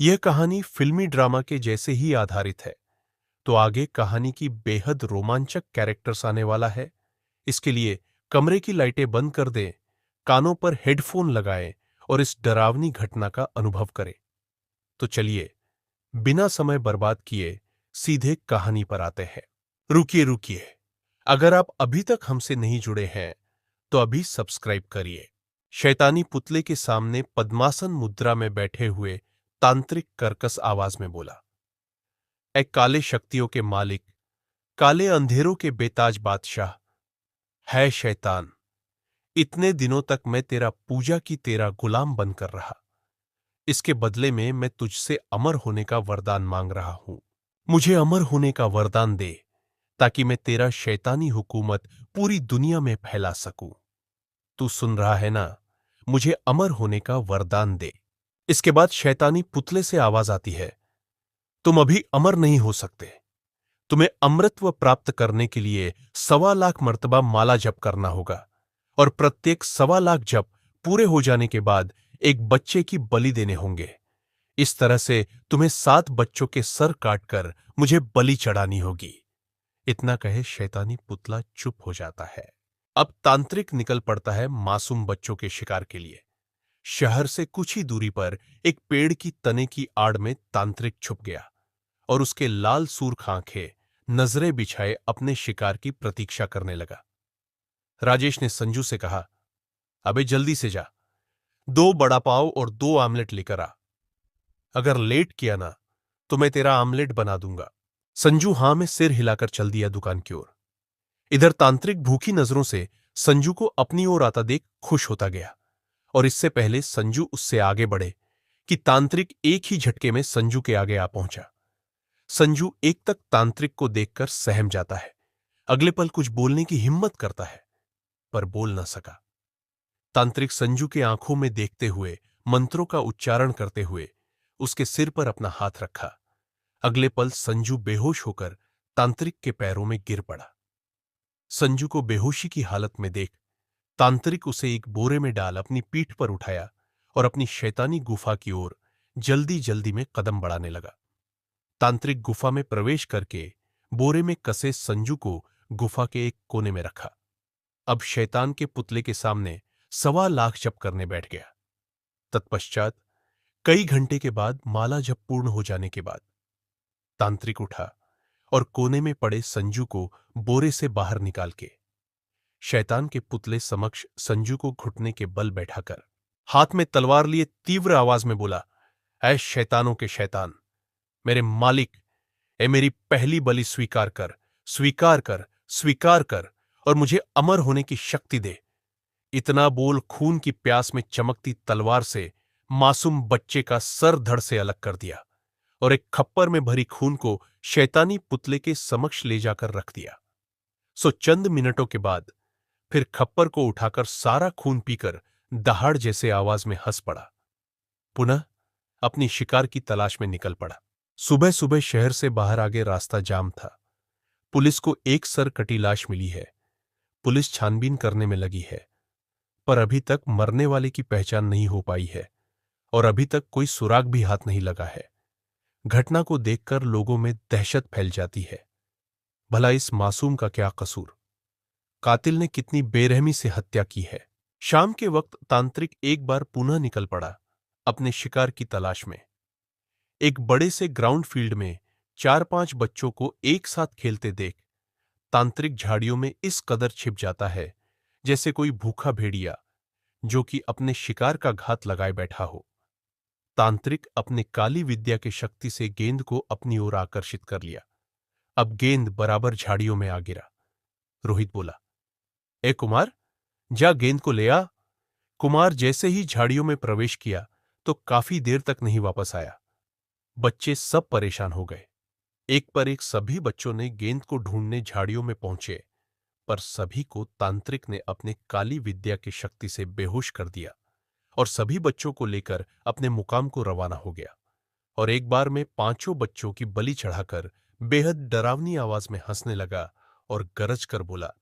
यह कहानी फिल्मी ड्रामा के जैसे ही आधारित है। तो आगे कहानी की बेहद रोमांचक कैरेक्टर्स आने वाला है। इसके लिए कमरे की लाइटें बंद कर दें, कानों पर हेडफोन लगाएं और इस डरावनी घटना का अनुभव करें। तो चलिए, बिना समय बर्बाद किए सीधे कहानी पर आते हैं। रुकिए रुकिए, अगर आप अभी तक हमसे नहीं जुड़े हैं तो अभी सब्सक्राइब करिए। शैतानी पुतले के सामने पद्मासन मुद्रा में बैठे हुए तांत्रिक कर्कश आवाज में बोला, ए काले शक्तियों के मालिक, काले अंधेरों के बेताज बादशाह, है शैतान, इतने दिनों तक मैं तेरा पूजा की तेरा गुलाम बनकर रहा। इसके बदले में मैं तुझसे अमर होने का वरदान मांग रहा हूं। मुझे अमर होने का वरदान दे ताकि मैं तेरा शैतानी हुकूमत पूरी दुनिया में फैला सकूं। तू सुन रहा है ना? मुझे अमर होने का वरदान दे। इसके बाद शैतानी पुतले से आवाज आती है, तुम अभी अमर नहीं हो सकते। तुम्हें अमृतत्व प्राप्त करने के लिए 1.25 लाख मर्तबा माला जप करना होगा और प्रत्येक 1.25 लाख जप पूरे हो जाने के बाद एक बच्चे की बलि देने होंगे। इस तरह से तुम्हें 7 बच्चों के सर काटकर मुझे बलि चढ़ानी होगी। इतना कहे शैतानी पुतला चुप हो जाता है। अब तांत्रिक निकल पड़ता है मासूम बच्चों के शिकार के लिए। शहर से कुछ ही दूरी पर एक पेड़ की तने की आड़ में तांत्रिक छुप गया और उसके लाल सूर्ख आंखें नजरें बिछाए अपने शिकार की प्रतीक्षा करने लगा। राजेश ने संजू से कहा, अबे जल्दी से जा, 2 बड़ा पाव और 2 आमलेट लेकर आ। अगर लेट किया ना तो मैं तेरा आमलेट बना दूंगा। संजू हां में सिर हिलाकर चल दिया दुकान की ओर। इधर तांत्रिक भूखी नजरों से संजू को अपनी ओर आता देख खुश होता गया और इससे पहले संजू उससे आगे बढ़े कि तांत्रिक एक ही झटके में संजू के आगे आ पहुंचा। संजू एक तक तांत्रिक को देखकर सहम जाता है। अगले पल कुछ बोलने की हिम्मत करता है पर बोल न सका। तांत्रिक संजू के आंखों में देखते हुए मंत्रों का उच्चारण करते हुए उसके सिर पर अपना हाथ रखा। अगले पल संजू बेहोश होकर तांत्रिक के पैरों में गिर पड़ा। संजू को बेहोशी की हालत में देख तांत्रिक उसे एक बोरे में डाल अपनी पीठ पर उठाया और अपनी शैतानी गुफा की ओर जल्दी जल्दी में कदम बढ़ाने लगा। तांत्रिक गुफा में प्रवेश करके बोरे में कसे संजू को गुफा के एक कोने में रखा। अब शैतान के पुतले के सामने 1.25 लाख जप करने बैठ गया। तत्पश्चात कई घंटे के बाद माला जप पूर्ण हो जाने के बाद तांत्रिक उठा और कोने में पड़े संजू को बोरे से बाहर निकाल के शैतान के पुतले समक्ष संजू को घुटने के बल बैठाकर हाथ में तलवार लिए तीव्र आवाज में बोला, ऐ शैतानों के शैतान, मेरे मालिक, ए मेरी पहली बलि स्वीकार कर, स्वीकार कर, स्वीकार कर और मुझे अमर होने की शक्ति दे। इतना बोल खून की प्यास में चमकती तलवार से मासूम बच्चे का सर धड़ से अलग कर दिया और एक खप्पर में भरी खून को शैतानी पुतले के समक्ष ले जाकर रख दिया। सो चंद मिनटों के बाद फिर खप्पर को उठाकर सारा खून पीकर दहाड़ जैसे आवाज में हंस पड़ा। पुनः अपनी शिकार की तलाश में निकल पड़ा। सुबह सुबह शहर से बाहर आगे रास्ता जाम था। पुलिस को एक सर कटी लाश मिली है। पुलिस छानबीन करने में लगी है, पर अभी तक मरने वाले की पहचान नहीं हो पाई है और अभी तक कोई सुराग भी हाथ नहीं लगा है। घटना को देखकर लोगों में दहशत फैल जाती है। भला इस मासूम का क्या कसूर? कातिल ने कितनी बेरहमी से हत्या की है। शाम के वक्त तांत्रिक एक बार पुनः निकल पड़ा अपने शिकार की तलाश में। एक बड़े से ग्राउंड फील्ड में 4-5 बच्चों को एक साथ खेलते देख तांत्रिक झाड़ियों में इस कदर छिप जाता है जैसे कोई भूखा भेड़िया जो कि अपने शिकार का घात लगाए बैठा हो। तांत्रिक अपने काली विद्या की शक्ति से गेंद को अपनी ओर आकर्षित कर लिया। अब गेंद बराबर झाड़ियों में आ गिरा। रोहित बोला, ए कुमार, जा गेंद को ले आ। कुमार जैसे ही झाड़ियों में प्रवेश किया तो काफी देर तक नहीं वापस आया। बच्चे सब परेशान हो गए। एक पर एक सभी बच्चों ने गेंद को ढूंढने झाड़ियों में पहुंचे, पर सभी को तांत्रिक ने अपने काली विद्या की शक्ति से बेहोश कर दिया और सभी बच्चों को लेकर अपने मुकाम को रवाना हो गया और एक बार में 5 बच्चों की बलि चढ़ाकर बेहद डरावनी आवाज में हंसने लगा और गरज कर बोला,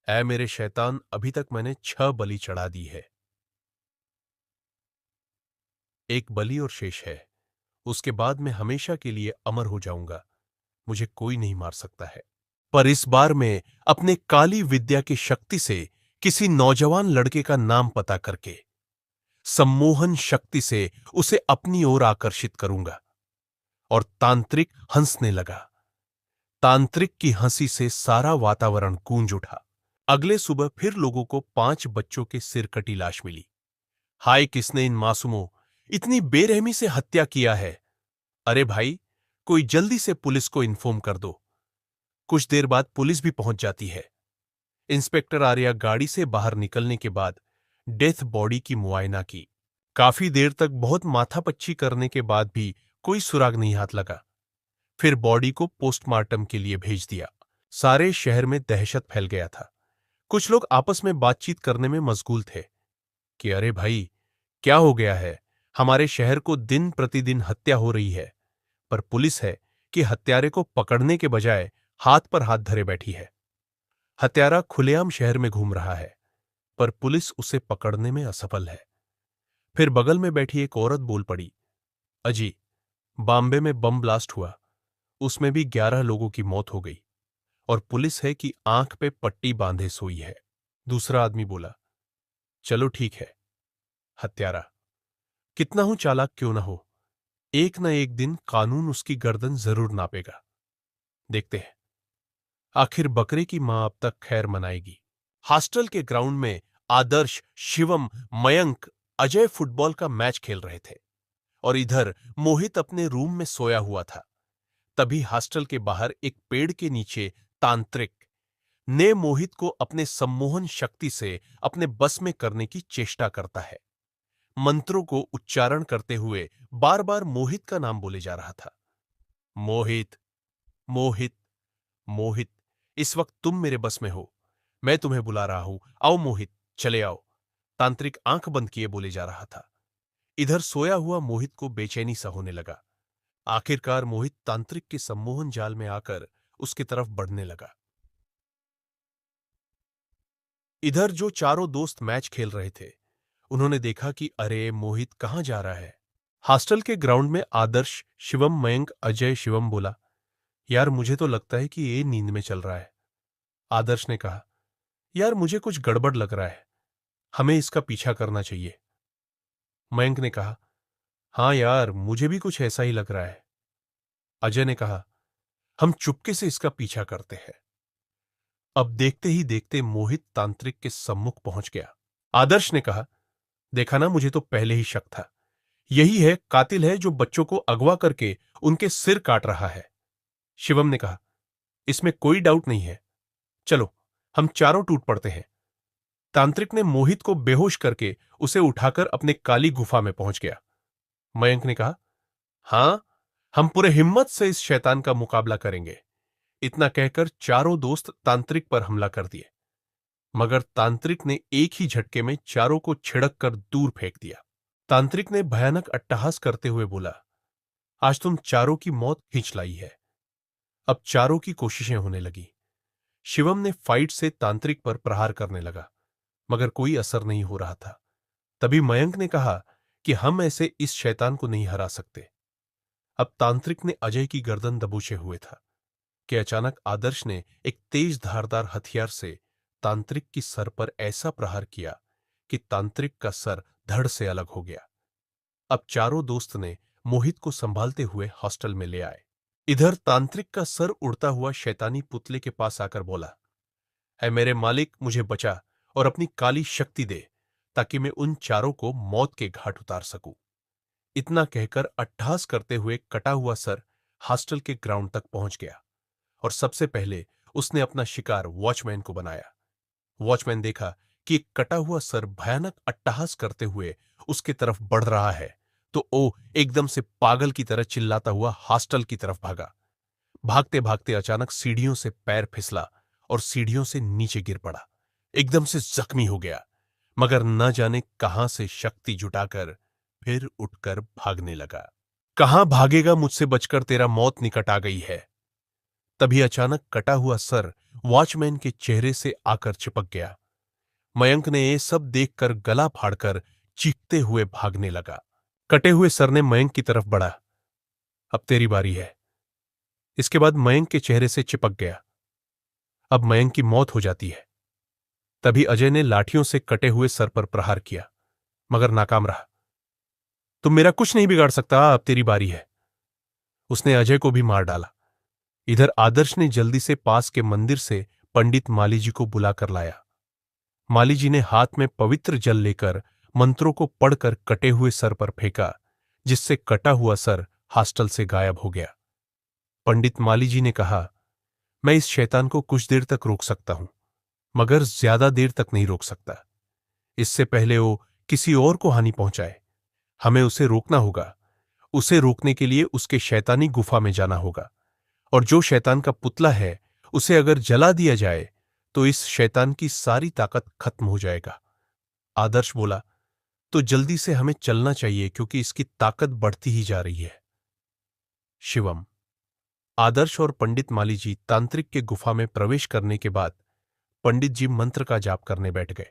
ऐ मेरे शैतान, अभी तक मैंने 6 बलि चढ़ा दी है। एक बलि और शेष है उसके बाद मैं हमेशा के लिए अमर हो जाऊंगा। मुझे कोई नहीं मार सकता है। पर इस बार मैं अपने काली विद्या की शक्ति से किसी नौजवान लड़के का नाम पता करके सम्मोहन शक्ति से उसे अपनी ओर आकर्षित करूंगा। और तांत्रिक हंसने लगा। तांत्रिक की हंसी से सारा वातावरण गूंज उठा। अगले सुबह फिर लोगों को 5 बच्चों के सिर कटी लाश मिली। हाय, किसने इन मासूमों इतनी बेरहमी से हत्या किया है? अरे भाई, कोई जल्दी से पुलिस को इन्फॉर्म कर दो। कुछ देर बाद पुलिस भी पहुंच जाती है। इंस्पेक्टर आर्या गाड़ी से बाहर निकलने के बाद डेथ बॉडी की मुआयना की। काफी देर तक बहुत माथापच्ची करने के बाद भी कोई सुराग नहीं हाथ लगा। फिर बॉडी को पोस्टमार्टम के लिए भेज दिया। सारे शहर में दहशत फैल गया था। कुछ लोग आपस में बातचीत करने में मशगूल थे कि अरे भाई, क्या हो गया है? हमारे शहर को दिन प्रतिदिन हत्या हो रही है, पर पुलिस है कि हत्यारे को पकड़ने के बजाय हाथ पर हाथ धरे बैठी है। हत्यारा खुलेआम शहर में घूम रहा है, पर पुलिस उसे पकड़ने में असफल है। फिर बगल में बैठी एक औरत बोल पड़ी, अजी, बॉम्बे में बम ब्लास्ट हुआ, उसमें भी 11 लोगों की मौत हो गई और पुलिस है कि आंख पे पट्टी बांधे सोई है। दूसरा आदमी बोला, चलो ठीक है। हत्यारा, कितना हूं चालाक क्यों ना हो, एक न एक दिन कानून उसकी गर्दन जरूर नापेगा। देखते हैं। आखिर बकरे की मां अब तक खैर मनाएगी। हॉस्टल के ग्राउंड में आदर्श, शिवम, मयंक, अजय फुटबॉल का मैच खेल रहे थे और इधर मोहित अपने रूम में सोया हुआ था। तभी हॉस्टल के बाहर एक पेड़ के नीचे तांत्रिक ने मोहित को अपने सम्मोहन शक्ति से अपने बस में करने की चेष्टा करता है। मंत्रों को उच्चारण करते हुए बार बार मोहित का नाम बोले जा रहा था। मोहित, मोहित, मोहित, इस वक्त तुम मेरे बस में हो। मैं तुम्हें बुला रहा हूं। आओ मोहित, चले आओ। तांत्रिक आंख बंद किए बोले जा रहा था। इधर सोया हुआ मोहित को बेचैनी सा होने लगा। आखिरकार मोहित तांत्रिक के सम्मोहन जाल में आकर उसकी तरफ बढ़ने लगा। इधर जो चारों दोस्त मैच खेल रहे थे, उन्होंने देखा कि अरे, मोहित कहां जा रहा है। हॉस्टल के ग्राउंड में आदर्श, शिवम, मयंक, अजय, शिवम बोला, यार मुझे तो लगता है कि ये नींद में चल रहा है। आदर्श ने कहा, यार मुझे कुछ गड़बड़ लग रहा है, हमें इसका पीछा करना चाहिए। मयंक ने कहा, हाँ यार, मुझे भी कुछ ऐसा ही लग रहा है। अजय ने कहा, हम चुपके से इसका पीछा करते हैं। अब देखते ही देखते मोहित तांत्रिक के सम्मुख पहुंच गया। आदर्श ने कहा, देखा ना, मुझे तो पहले ही शक था। यही है, कातिल है जो बच्चों को अगवा करके उनके सिर काट रहा है। शिवम ने कहा, इसमें कोई डाउट नहीं है, चलो हम चारों टूट पड़ते हैं। तांत्रिक ने मोहित को बेहोश करके उसे उठाकर अपने काली गुफा में पहुंच गया। मयंक ने कहा, हां, हम पूरे हिम्मत से इस शैतान का मुकाबला करेंगे। इतना कहकर चारों दोस्त तांत्रिक पर हमला कर दिए, मगर तांत्रिक ने एक ही झटके में चारों को छिड़क कर दूर फेंक दिया। तांत्रिक ने भयानक अट्टहास करते हुए बोला, आज तुम चारों की मौत खींच लाई है। अब चारों की कोशिशें होने लगी। शिवम ने फाइट से तांत्रिक पर प्रहार करने लगा, मगर कोई असर नहीं हो रहा था। तभी मयंक ने कहा कि हम ऐसे इस शैतान को नहीं हरा सकते। अब तांत्रिक ने अजय की गर्दन दबोचे हुए था कि अचानक आदर्श ने एक तेज धारदार हथियार से तांत्रिक की सर पर ऐसा प्रहार किया कि तांत्रिक का सर धड़ से अलग हो गया। अब चारों दोस्त ने मोहित को संभालते हुए हॉस्टल में ले आए। इधर तांत्रिक का सर उड़ता हुआ शैतानी पुतले के पास आकर बोला, है मेरे मालिक, मुझे बचा और अपनी काली शक्ति दे ताकि मैं उन चारों को मौत के घाट उतार सकूं। इतना कहकर अट्टहास करते हुए कटा हुआ सर हॉस्टल के ग्राउंड तक पहुंच गया और सबसे पहले उसने अपना शिकार वॉचमैन को बनाया। वॉचमैन देखा कि एक कटा हुआ सर भयानक अट्टहास करते हुए उसकी तरफ बढ़ रहा है, तो वो एकदम से पागल की तरह चिल्लाता हुआ हॉस्टल की तरफ भागा। भागते भागते अचानक सीढ़ियों से पैर फिसला और सीढ़ियों से नीचे गिर पड़ा। एकदम से जख्मी हो गया, मगर न जाने कहां से शक्ति जुटाकर फिर उठकर भागने लगा। कहां भागेगा, मुझसे बचकर, तेरा मौत निकट आ गई है। तभी अचानक कटा हुआ सर वॉचमैन के चेहरे से आकर चिपक गया। मयंक ने ये सब देखकर गला फाड़कर चीखते हुए भागने लगा। कटे हुए सर ने मयंक की तरफ बढ़ा। अब तेरी बारी है। इसके बाद मयंक के चेहरे से चिपक गया। अब मयंक की मौत हो जाती है। तभी अजय ने लाठियों से कटे हुए सर पर प्रहार किया, मगर नाकाम रहा। तुम मेरा कुछ नहीं बिगाड़ सकता, अब तेरी बारी है। उसने अजय को भी मार डाला। इधर आदर्श ने जल्दी से पास के मंदिर से पंडित माली जी को बुलाकर लाया। माली जी ने हाथ में पवित्र जल लेकर मंत्रों को पढ़कर कटे हुए सर पर फेंका, जिससे कटा हुआ सर हॉस्टल से गायब हो गया। पंडित माली जी ने कहा, मैं इस शैतान को कुछ देर तक रोक सकता हूं, मगर ज्यादा देर तक नहीं रोक सकता। इससे पहले वो किसी और को हानि पहुंचाए, हमें उसे रोकना होगा। उसे रोकने के लिए उसके शैतानी गुफा में जाना होगा, और जो शैतान का पुतला है उसे अगर जला दिया जाए तो इस शैतान की सारी ताकत खत्म हो जाएगा। आदर्श बोला, तो जल्दी से हमें चलना चाहिए क्योंकि इसकी ताकत बढ़ती ही जा रही है। शिवम। आदर्श और पंडित माली जी तांत्रिक के गुफा में प्रवेश करने के बाद पंडित जी मंत्र का जाप करने बैठ गए।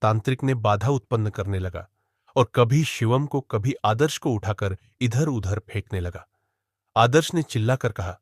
तांत्रिक ने बाधा उत्पन्न करने लगा और कभी शिवम को कभी आदर्श को उठाकर इधर उधर फेंकने लगा। आदर्श ने चिल्लाकर कहा,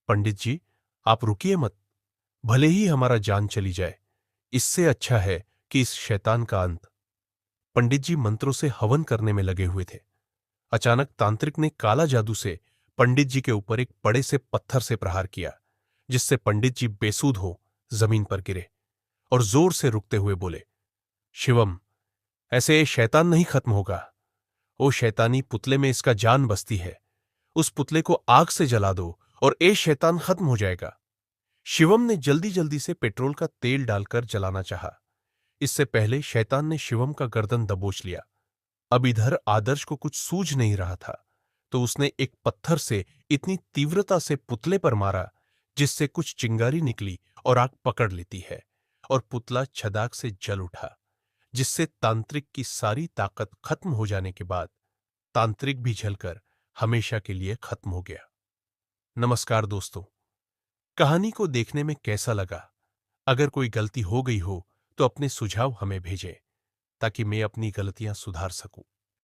पंडित जी, आप रुकिए मत। भले ही हमारा जान चली जाए, इससे अच्छा है कि इस शैतान का अंत। पंडित जी मंत्रों से हवन करने में लगे हुए थे। अचानक तांत्रिक ने काला जादू से पंडित जी के ऊपर एक बड़े से पत्थर से प्रहार किया, जिससे पंडित जी बेसूध हो जमीन पर गिरे और जोर से रुकते हुए बोले, शिवम, ऐसे ये शैतान नहीं खत्म होगा। वो शैतानी पुतले में इसका जान बसती है। उस पुतले को आग से जला दो और ये शैतान खत्म हो जाएगा। शिवम ने जल्दी जल्दी से पेट्रोल का तेल डालकर जलाना चाहा। इससे पहले शैतान ने शिवम का गर्दन दबोच लिया। अब इधर आदर्श को कुछ सूझ नहीं रहा था, तो उसने एक पत्थर से इतनी तीव्रता से पुतले पर मारा जिससे कुछ चिंगारी निकली और आग पकड़ लेती है, और पुतला छदाक से जल उठा, जिससे तांत्रिक की सारी ताकत खत्म हो जाने के बाद तांत्रिक भी जलकर हमेशा के लिए खत्म हो गया। नमस्कार दोस्तों, कहानी को देखने में कैसा लगा? अगर कोई गलती हो गई हो तो अपने सुझाव हमें भेजें, ताकि मैं अपनी गलतियां सुधार सकूं।